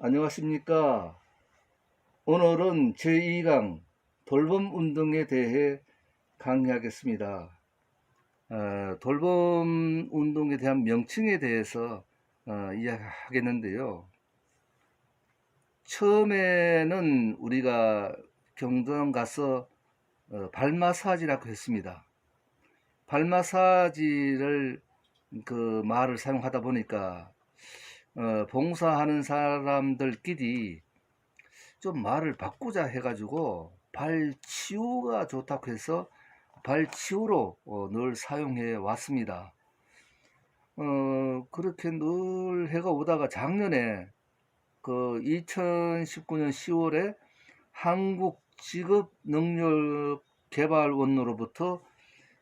안녕하십니까. 오늘은 제2강 돌봄 운동에 대해 강의하겠습니다. 돌봄 운동에 대한 명칭에 대해서 이야기하겠는데요. 처음에는 우리가 경동 가서 발 마사지라고 했습니다. 발 마사지를 그 말을 사용하다 보니까 봉사하는 사람들끼리 좀 말을 바꾸자 해가지고 발치우가 좋다고 해서 발치우로 늘 사용해 왔습니다. 그렇게 늘 해가 오다가 작년에 그 2019년 10월에 한국직업능력개발원으로부터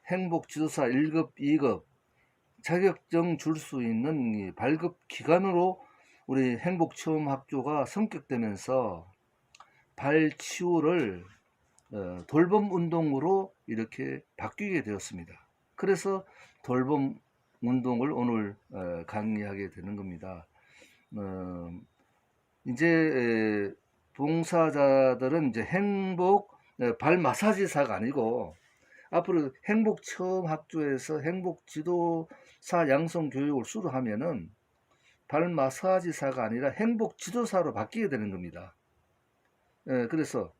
행복지도사 1급, 2급 자격증 줄 수 있는 이 발급 기관으로 우리 행복체험학교가 성격되면서 발치우를 돌봄 운동으로 이렇게 바뀌게 되었습니다. 그래서 돌봄 운동을 오늘 강의하게 되는 겁니다. 이제 봉사자들은 이제 행복 발 마사지사가 아니고 앞으로 행복 체험 학교에서 행복 지도사 양성 교육을 수료하면은 발 마사지사가 아니라 행복 지도사로 바뀌게 되는 겁니다. 그래서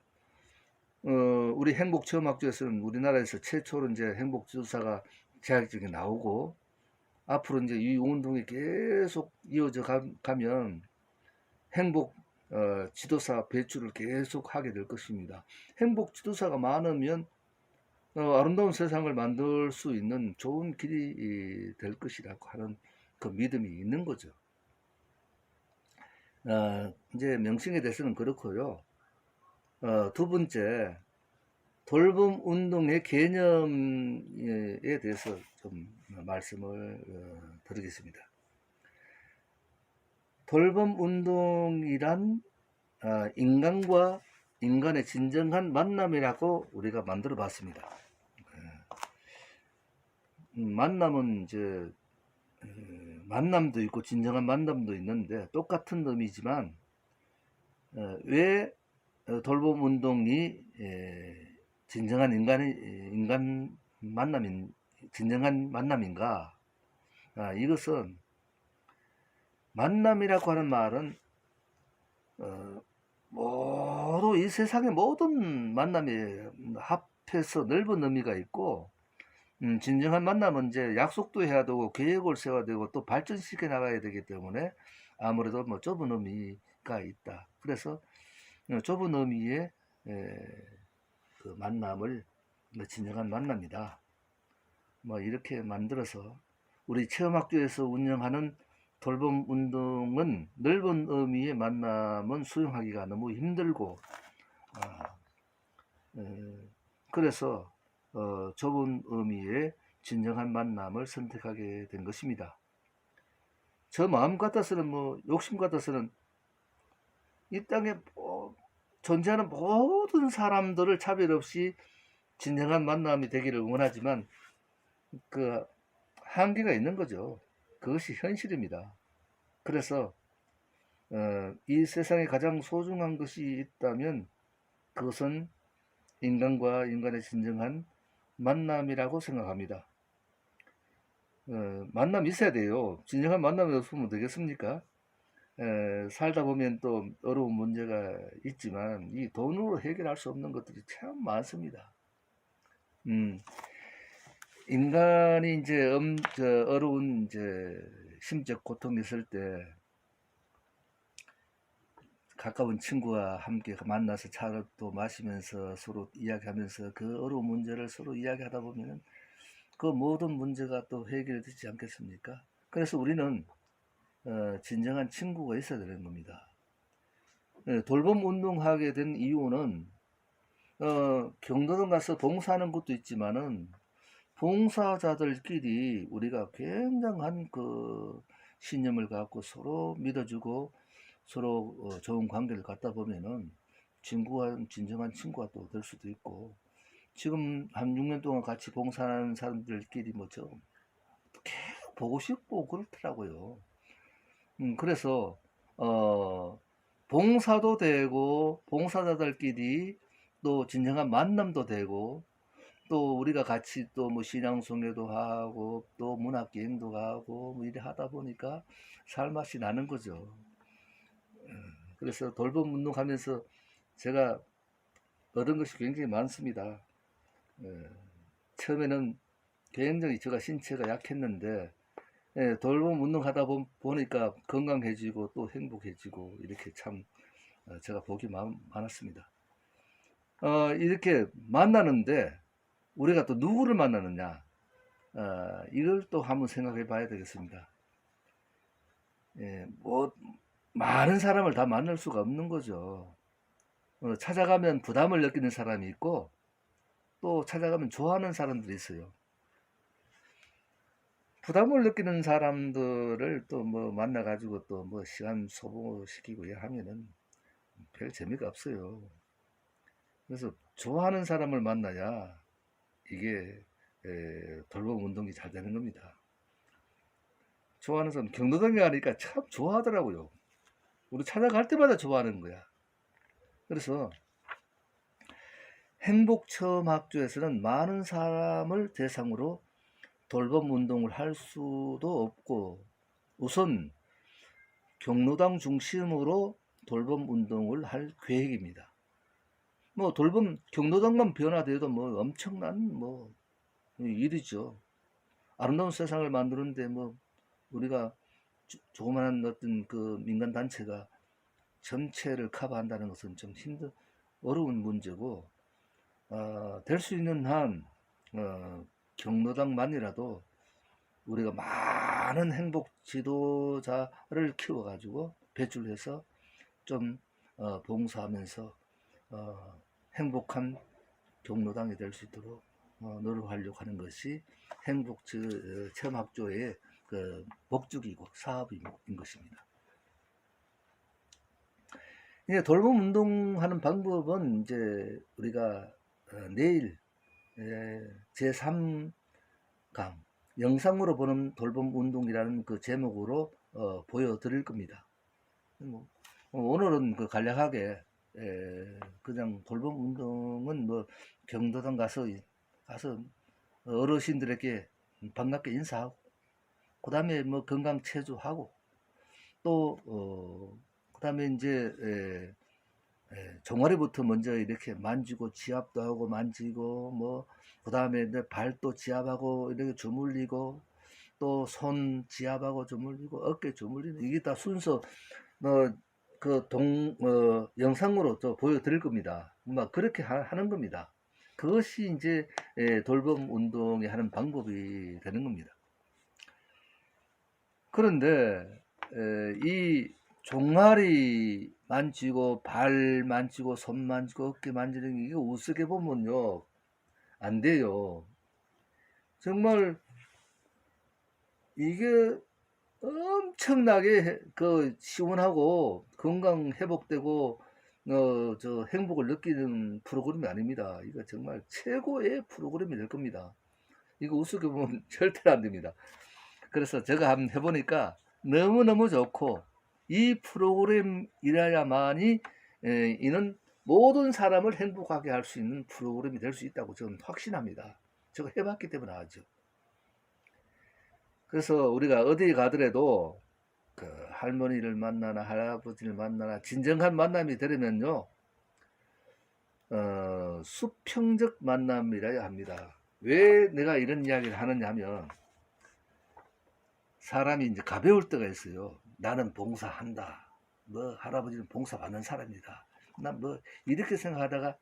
우리 행복체험학교에서는 우리나라에서 최초로 이제 행복지도사가 자격증이 나오고 앞으로 이제 이 운동이 계속 이어져 가면 행복 지도사 배출을 계속 하게 될 것입니다. 행복 지도사가 많으면 아름다운 세상을 만들 수 있는 좋은 길이 될 것이라고 하는 그 믿음이 있는 거죠. 이제 명칭에 대해서는 그렇고요. 두 번째, 돌봄 운동의 개념에 대해서 좀 말씀을 드리겠습니다. 돌봄 운동이란 인간과 인간의 진정한 만남이라고 우리가 만들어 봤습니다. 만남은 이제 만남도 있고 진정한 만남도 있는데 똑같은 의미지만 왜 돌봄 운동이 진정한 인간 만남인 진정한 만남인가? 이것은 만남이라고 하는 말은 모두 이 세상의 모든 만남이 합해서 넓은 의미가 있고 진정한 만남은 이제 약속도 해야 되고 계획을 세워야 되고 또 발전시켜 나가야 되기 때문에 아무래도 뭐 좁은 의미가 있다. 그래서 좁은 의미의 그 만남을 진정한 만남이다. 뭐 이렇게 만들어서 우리 체험학교에서 운영하는 돌봄 운동은 넓은 의미의 만남은 수용하기가 너무 힘들고 그래서 좁은 의미의 진정한 만남을 선택하게 된 것입니다. 저 마음 같아서는 뭐 욕심 같아서는 이 땅에 존재하는 모든 사람들을 차별 없이 진정한 만남이 되기를 원하지만 그 한계가 있는 거죠. 그것이 현실입니다. 그래서 이 세상에 가장 소중한 것이 있다면 그것은 인간과 인간의 진정한 만남이라고 생각합니다. 만남 있어야 돼요. 진정한 만남이 없으면 되겠습니까? 살다 보면 또 어려운 문제가 있지만 이 돈으로 해결할 수 없는 것들이 참 많습니다. 인간이 이제 어려운 이제 심적 고통이 있을 때 가까운 친구와 함께 만나서 차를 또 마시면서 서로 이야기하면서 그 어려운 문제를 서로 이야기하다 보면 그 모든 문제가 또 해결되지 않겠습니까? 그래서 우리는 진정한 친구가 있어야 되는 겁니다. 돌봄 운동하게 된 이유는 경로당 가서 봉사하는 것도 있지만은 봉사자들끼리 우리가 굉장한 그 신념을 갖고 서로 믿어주고 서로 좋은 관계를 갖다 보면은 진정한 친구가 또 될 수도 있고 지금 한 6년 동안 같이 봉사하는 사람들끼리 뭐죠 계속 보고 싶고 그렇더라고요. 그래서 봉사도 되고 봉사자들끼리 또 진정한 만남도 되고 또 우리가 같이 또 뭐 신앙송회도 하고 또 문학여행도 가고 뭐 이래 하다 보니까 살맛이 나는 거죠. 그래서 돌봄 운동하면서 제가 얻은 것이 굉장히 많습니다. 처음에는 굉장히 제가 신체가 약했는데 돌봄 운동하다 보니까 건강해지고 또 행복해지고 이렇게 참 제가 복이 많았습니다. 이렇게 만나는데 우리가 또 누구를 만나느냐, 이걸 또 한번 생각해 봐야 되겠습니다. 뭐 많은 사람을 다 만날 수가 없는 거죠. 찾아가면 부담을 느끼는 사람이 있고 또 찾아가면 좋아하는 사람들이 있어요. 부담을 느끼는 사람들을 또 뭐 만나가지고 또 뭐 시간 소모시키고 하면은 별 재미가 없어요. 그래서 좋아하는 사람을 만나야 이게 돌봄 운동이 잘 되는 겁니다. 좋아하는 사람, 경로당에 가니까 참 좋아하더라고요. 우리 찾아갈 때마다 좋아하는 거야. 그래서 행복체험학교에서는 많은 사람을 대상으로 돌봄 운동을 할 수도 없고 우선 경로당 중심으로 돌봄 운동을 할 계획입니다. 뭐 돌봄 경로당만 변화돼도 뭐 엄청난 뭐 일이죠. 아름다운 세상을 만드는데 뭐 우리가 조그마한 어떤 그 민간 단체가 전체를 커버한다는 것은 좀 어려운 문제고 될 수 있는 한 경로당만이라도 우리가 많은 행복 지도자를 키워가지고 배출해서 좀 봉사하면서 행복한 경로당이 될 수 있도록 노력하려고 하는 것이 행복 체험학교의 그 목적이고 사업인 것입니다. 이제 돌봄 운동하는 방법은 이제 우리가 내일 제3강 영상으로 보는 돌봄 운동이라는 그 제목으로 보여드릴 겁니다. 오늘은 그 간략하게 그냥 돌봄 운동은 뭐 경로당 가서 어르신들에게 반갑게 인사하고 그 다음에 뭐 건강 체조하고 또 그 다음에 이제 종아리부터 먼저 이렇게 만지고 지압도 하고 만지고 뭐 그 다음에 발도 지압하고 이렇게 주물리고 또 손 지압하고 주물리고 어깨 주물리는 이게 다 순서 영상으로 또 보여드릴 겁니다. 막 그렇게 하는 겁니다. 그것이 이제 돌봄 운동에 하는 방법이 되는 겁니다. 그런데 이 종아리 만지고 발 만지고 손 만지고 어깨 만지는 게 이게 우습게 보면요 안 돼요. 정말 이게 엄청나게 그 시원하고 건강 회복되고 저 행복을 느끼는 프로그램이 아닙니다. 이거 정말 최고의 프로그램이 될 겁니다. 이거 우습게 보면 절대로 안 됩니다. 그래서 제가 한번 해보니까 너무너무 좋고 이 프로그램이라야만이 이는 모든 사람을 행복하게 할 수 있는 프로그램이 될 수 있다고 저는 확신합니다. 제가 해봤기 때문에 알죠. 그래서 우리가 어디 가더라도 그 할머니를 만나나 할아버지를 만나나 진정한 만남이 되려면요 수평적 만남이라야 합니다. 왜 내가 이런 이야기를 하느냐 하면 사람이 이제 가벼울 때가 있어요. 나는 봉사한다. 뭐 할아버지는 봉사받는 사람이다. 난 뭐 이렇게 생각하다가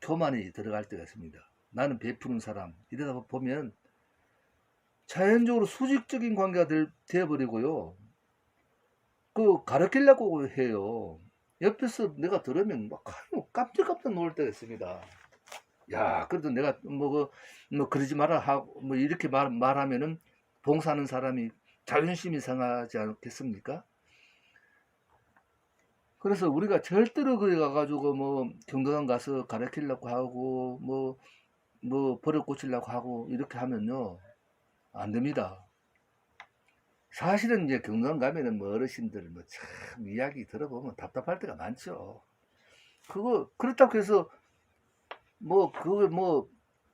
교만이 들어갈 때가 있습니다. 나는 베푸는 사람. 이러다 보면 자연적으로 수직적인 관계가 되어버리고요. 그 가르치려고 해요. 옆에서 내가 들으면 막 깜짝깜짝 놀 때가 있습니다. 야, 그래도 내가 뭐 그러지 마라 하고 뭐 이렇게 말하면은 봉사하는 사람이 자존심이 상하지 않겠습니까? 그래서 우리가 절대로 거기 가가지고 뭐 경로당 가서 가르치려고 하고 뭐 버릇 고치려고 하고 이렇게 하면요 안 됩니다. 사실은 이제 경남 가면은 뭐 어르신들 뭐 참 이야기 들어보면 답답할 때가 많죠. 그거 그렇다고 해서 뭐 그걸 뭐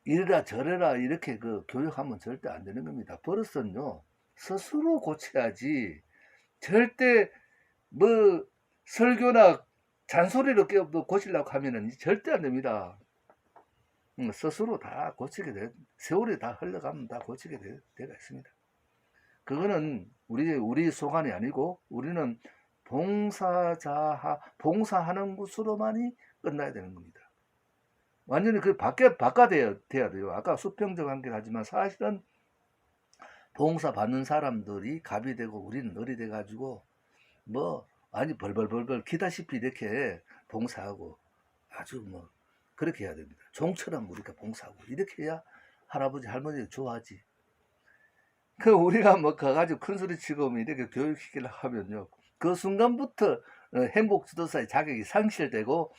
이래라 저래라 이렇게 그 교육하면 절대 안 되는 겁니다. 버릇은요 스스로 고쳐야지. 절대 뭐 설교나 잔소리로 뭐 고치려고 하면은 절대 안 됩니다. 스스로 다 고치게 돼. 세월이 다 흘러가면 다 고치게 되가 있습니다. 그거는 우리 소관이 아니고 우리는 봉사하는 것으로만이 끝나야 되는 겁니다. 완전히 그 바꿔야 돼요. 아까 수평적 관계를 하지만 사실은 봉사 받는 사람들이 갑이 되고 우리는 을이 돼가지고 뭐 아니 벌벌벌벌 기다시피 이렇게 봉사하고 아주 뭐 그렇게 해야 됩니다. 종처럼 우리가 봉사하고 이렇게 해야 할아버지 할머니가 좋아하지. 그 우리가 뭐 가가지고 큰 소리 치고 뭐 이렇게 교육시키려고 하면요. 그 순간부터 행복 지도사의 자격이 상실되고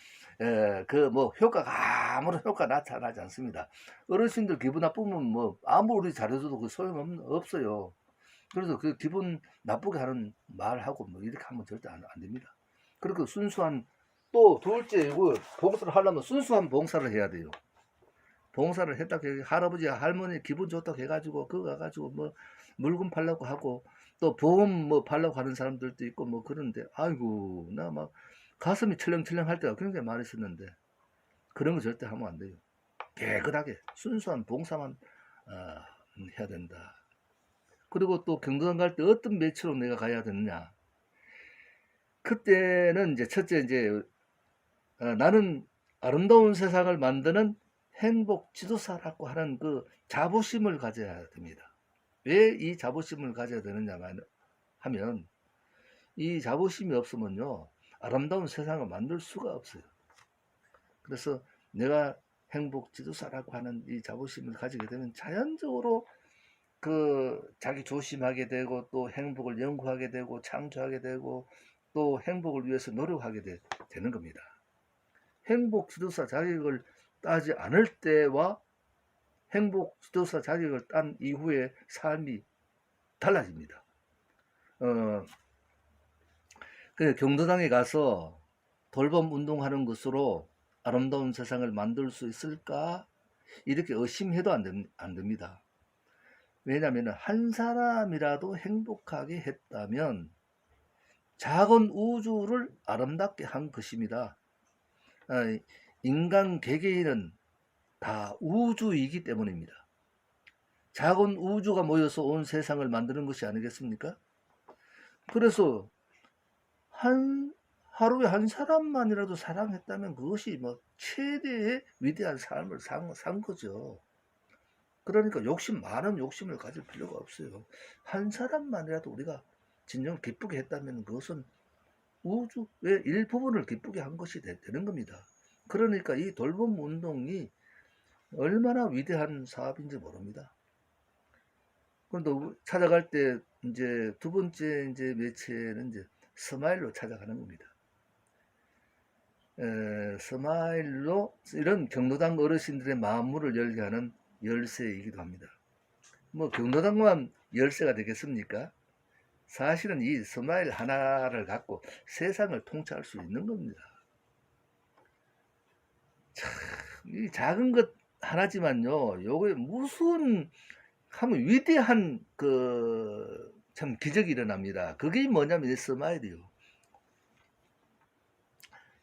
그 뭐 효과가 아무런 효과 나타나지 않습니다. 어르신들 기분 나쁘면 뭐 아무리 잘해줘도 그 소용 없어요. 그래서 그 기분 나쁘게 하는 말하고 뭐 이렇게 하면 절대 안 됩니다. 그리고 순수한 또 둘째 봉사를 하려면 순수한 봉사를 해야 돼요. 봉사를 했다고 할아버지 할머니 기분 좋다고 해가지고 그거 가가지고 뭐 물건 팔려고 하고 또 보험 뭐 팔려고 하는 사람들도 있고 뭐 그런데 아이고 나 막 가슴이 철렁철렁 할 때가 굉장히 많이 있었는데 그런 거 절대 하면 안 돼요. 깨끗하게 순수한 봉사만 해야 된다. 그리고 또 경도당 갈 때 어떤 매체로 내가 가야 되느냐. 그때는 이제 첫째 이제 나는 아름다운 세상을 만드는 행복 지도사라고 하는 그 자부심을 가져야 됩니다. 왜 이 자부심을 가져야 되느냐 하면 이 자부심이 없으면요 아름다운 세상을 만들 수가 없어요. 그래서 내가 행복 지도사라고 하는 이 자부심을 가지게 되면 자연적으로 그 자기 조심하게 되고 또 행복을 연구하게 되고 창조하게 되고 또 행복을 위해서 노력하게 되는 겁니다. 행복 지도사 자격을 따지 않을 때와 행복 지도사 자격을 딴 이후의 삶이 달라집니다. 그 경도당에 가서 돌봄 운동하는 것으로 아름다운 세상을 만들 수 있을까? 이렇게 의심해도 안 됩니다. 왜냐하면 한 사람이라도 행복하게 했다면 작은 우주를 아름답게 한 것입니다. 인간 개개인은 다 우주이기 때문입니다. 작은 우주가 모여서 온 세상을 만드는 것이 아니겠습니까? 그래서 하루에 한 사람만이라도 사랑했다면 그것이 뭐 최대의 위대한 삶을 산 거죠. 그러니까 많은 욕심을 가질 필요가 없어요. 한 사람만이라도 우리가 진정 기쁘게 했다면 그것은 우주의 일부분을 기쁘게 한 것이 되는 겁니다. 그러니까 이 돌봄 운동이 얼마나 위대한 사업인지 모릅니다. 그런데 찾아갈 때 이제 두 번째 이제 매체는 이제 스마일로 찾아가는 겁니다. 스마일로 이런 경로당 어르신들의 마음문을 열게 하는 열쇠이기도 합니다. 뭐 경로당만 열쇠가 되겠습니까? 사실은 이 스마일 하나를 갖고 세상을 통치할 수 있는 겁니다. 참, 이 작은 것 하나지만요, 요게 무슨 하면 위대한 참 기적이 일어납니다. 그게 뭐냐면 이 스마일이요.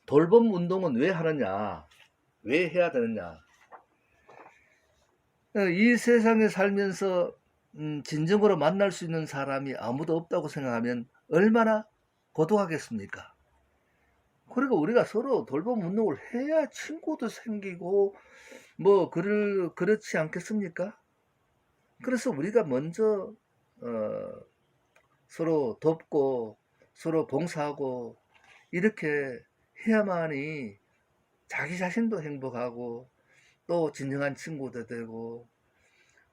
돌봄 운동은 왜 하느냐? 왜 해야 되느냐? 이 세상에 살면서 진정으로 만날 수 있는 사람이 아무도 없다고 생각하면 얼마나 고독하겠습니까? 그리고 우리가 서로 돌봄 운동을 해야 친구도 생기고 뭐 그렇지 않겠습니까? 그래서 우리가 먼저 서로 돕고 서로 봉사하고 이렇게 해야만이 자기 자신도 행복하고 또 진정한 친구도 되고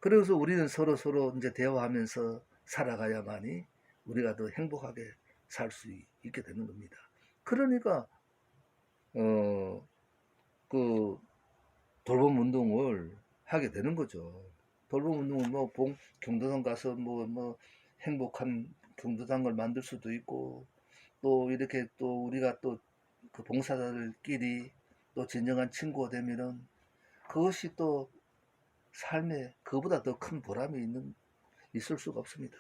그래서 우리는 서로 이제 대화하면서 살아가야만이 우리가 더 행복하게 살 수 있게 되는 겁니다. 그러니까 그 돌봄 운동을 하게 되는 거죠. 돌봄 운동은 뭐 경도당 가서 뭐 행복한 경로당을 만들 수도 있고, 또 이렇게 또 우리가 또 그 봉사자들끼리 또 진정한 친구가 되면은 그것이 또 삶에 그보다 더 큰 보람이 있을 수가 없습니다.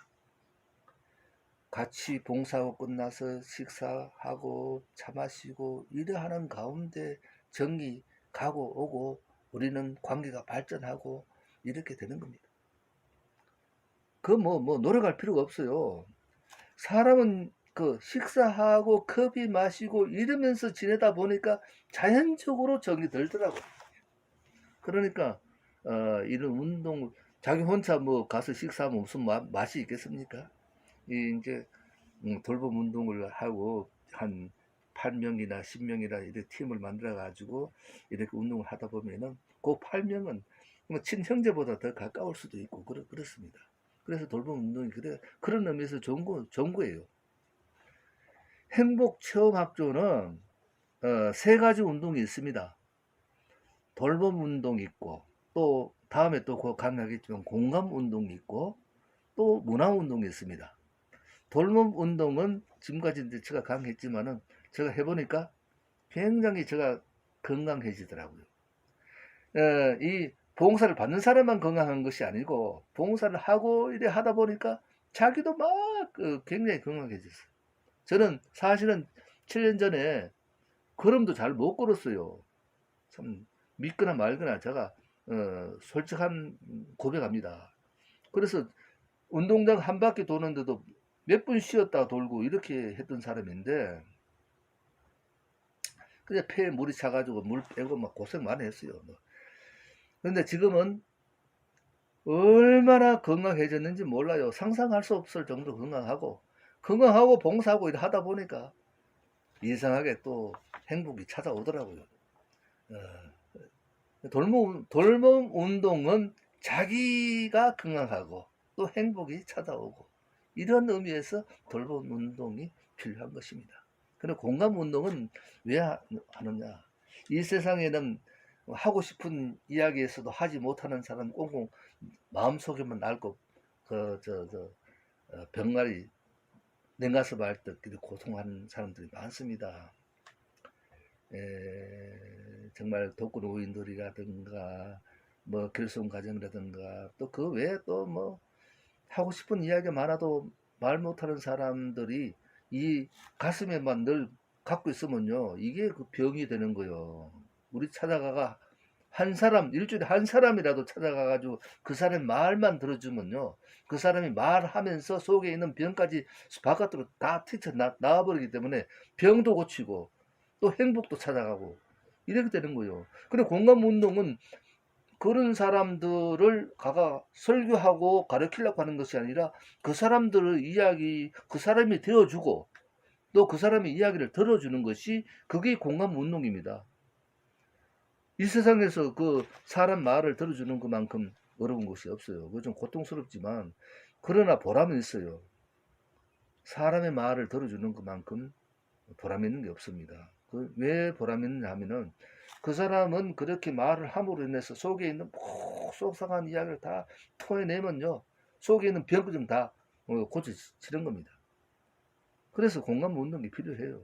같이 봉사하고 끝나서 식사하고 차 마시고 일하는 가운데 정이 가고 오고 우리는 관계가 발전하고 이렇게 되는 겁니다. 그 노력할 필요가 없어요. 사람은 그 식사하고 커피 마시고 이러면서 지내다 보니까 자연적으로 정이 들더라고요. 그러니까 이런 운동 자기 혼자 뭐 가서 식사하면 무슨 맛이 있겠습니까? 이제 돌봄 운동을 하고 한 8명이나 10명이나 이렇게 팀을 만들어 가지고 이렇게 운동을 하다 보면은 그 8명은 뭐 친형제보다 더 가까울 수도 있고 그렇습니다. 그래서 돌봄 운동이 그런 의미에서 좋은 거예요. 행복체험학교는 세 가지 운동이 있습니다. 돌봄 운동이 있고 또 다음에 또 강의하겠지만 공감 운동이 있고 또 문화 운동이 있습니다. 돌봄 운동은 지금까지 이제 제가 강의했지만은 제가 해보니까 굉장히 제가 건강해지더라고요. 이 봉사를 받는 사람만 건강한 것이 아니고 봉사를 하고 이래 하다 보니까 자기도 막 굉장히 건강해졌어요. 저는 사실은 7년 전에 걸음도 잘 못 걸었어요. 참 믿거나 말거나 제가 솔직한 고백합니다. 그래서 운동장 한 바퀴 도는데도 몇 분 쉬었다 돌고 이렇게 했던 사람인데 그냥 폐에 물이 차가지고 물 빼고 막 고생 많이 했어요. 근데 지금은 얼마나 건강해졌는지 몰라요. 상상할 수 없을 정도로 건강하고 봉사하고 이래 하다 보니까 이상하게 또 행복이 찾아오더라고요. 돌봄 운동은 자기가 건강하고 또 행복이 찾아오고 이런 의미에서 돌봄 운동이 필요한 것입니다. 그리고 공감 운동은 왜 하느냐? 이 세상에는 하고 싶은 이야기에서도 하지 못하는 사람 꽁꽁 마음속에만 앓고 병아리 냉가슴 앓듯 고통하는 사람들이 많습니다. 정말 독거노인들이라든가 뭐 결손 가정이라든가 또 그 외에 또 뭐 하고 싶은 이야기가 많아도 말 못하는 사람들이 이 가슴에만 늘 갖고 있으면요 이게 그 병이 되는 거예요. 우리 찾아가가 한 사람 일주일에 한 사람이라도 찾아가가지고 그 사람 말만 들어주면요 그 사람이 말하면서 속에 있는 병까지 바깥으로 다 튀쳐 나와버리기 때문에 병도 고치고 또 행복도 찾아가고 이렇게 되는 거예요. 근데 공감 운동은 그런 사람들을 가가 설교하고 가르치려고 하는 것이 아니라 그 사람들의 이야기, 그 사람이 되어주고 또 그 사람의 이야기를 들어주는 것이 그게 공감 운동입니다. 이 세상에서 그 사람 말을 들어주는 것만큼 어려운 것이 없어요. 그거 좀 고통스럽지만 그러나 보람은 있어요. 사람의 말을 들어주는 것만큼 보람 있는 게 없습니다. 왜 보람 있느냐 하면은 그 사람은 그렇게 말을 함으로 인해서 속에 있는 속상한 이야기를 다 토해내면요 속에 있는 병좀 다 고쳐지는 겁니다. 그래서 공감 운동이 필요해요.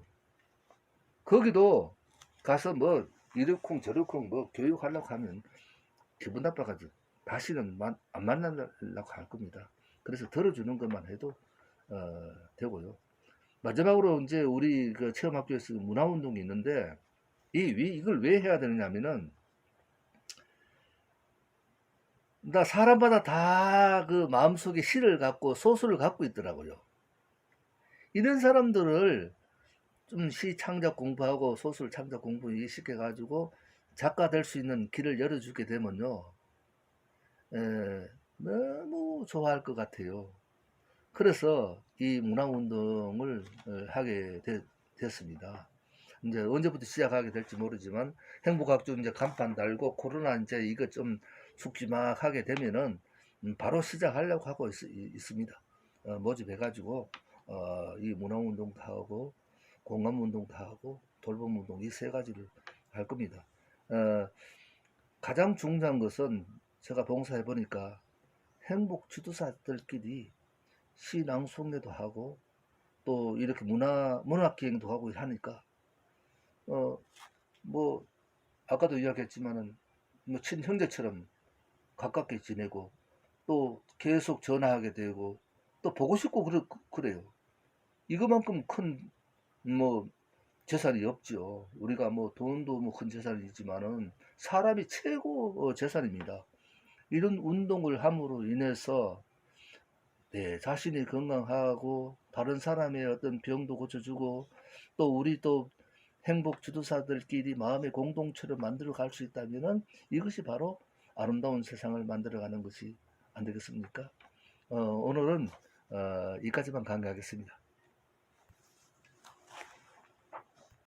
거기도 가서 뭐 이러쿵 저러쿵 뭐 교육하려고 하면 기분 나빠가지고 다시는 안 만나려고 할 겁니다. 그래서 들어주는 것만 해도 되고요. 마지막으로 이제 우리 그 체험학교에서 문화운동이 있는데 이걸 왜 해야 되느냐면은 나 사람마다 다 그 마음속에 시를 갖고 소설을 갖고 있더라고요. 이런 사람들을 좀 시 창작 공부하고 소설 창작 공부 시켜 가지고 작가 될 수 있는 길을 열어주게 되면요 너무 좋아할 것 같아요. 그래서 이 문화운동을 하게 됐습니다. 이제 언제부터 시작하게 될지 모르지만 행복학교 이제 간판 달고 코로나 이제 이거 좀 죽지 막 하게 되면은 바로 시작하려고 하고 있습니다. 모집해가지고 이 문화운동도 하고 공감운동도 하고 돌봄운동 이 세 가지를 할 겁니다. 가장 중요한 것은 제가 봉사해 보니까 행복 지도사들끼리 시 낭송회도 하고 또 이렇게 문학 기행도 하고 하니까 뭐 아까도 이야기했지만은 뭐 친형제처럼 가깝게 지내고 또 계속 전화하게 되고 또 보고 싶고 그래요. 이거만큼 큰 뭐 재산이 없죠. 우리가 뭐 돈도 뭐 큰 재산이지만은 사람이 최고 재산입니다. 이런 운동을 함으로 인해서 내 자신이 건강하고 다른 사람의 어떤 병도 고쳐주고 또 우리 또 행복 주도사들끼리 마음의 공동체를 만들어 갈 수 있다면은 이것이 바로 아름다운 세상을 만들어 가는 것이 안 되겠습니까? 오늘은 여기까지만 강의하겠습니다.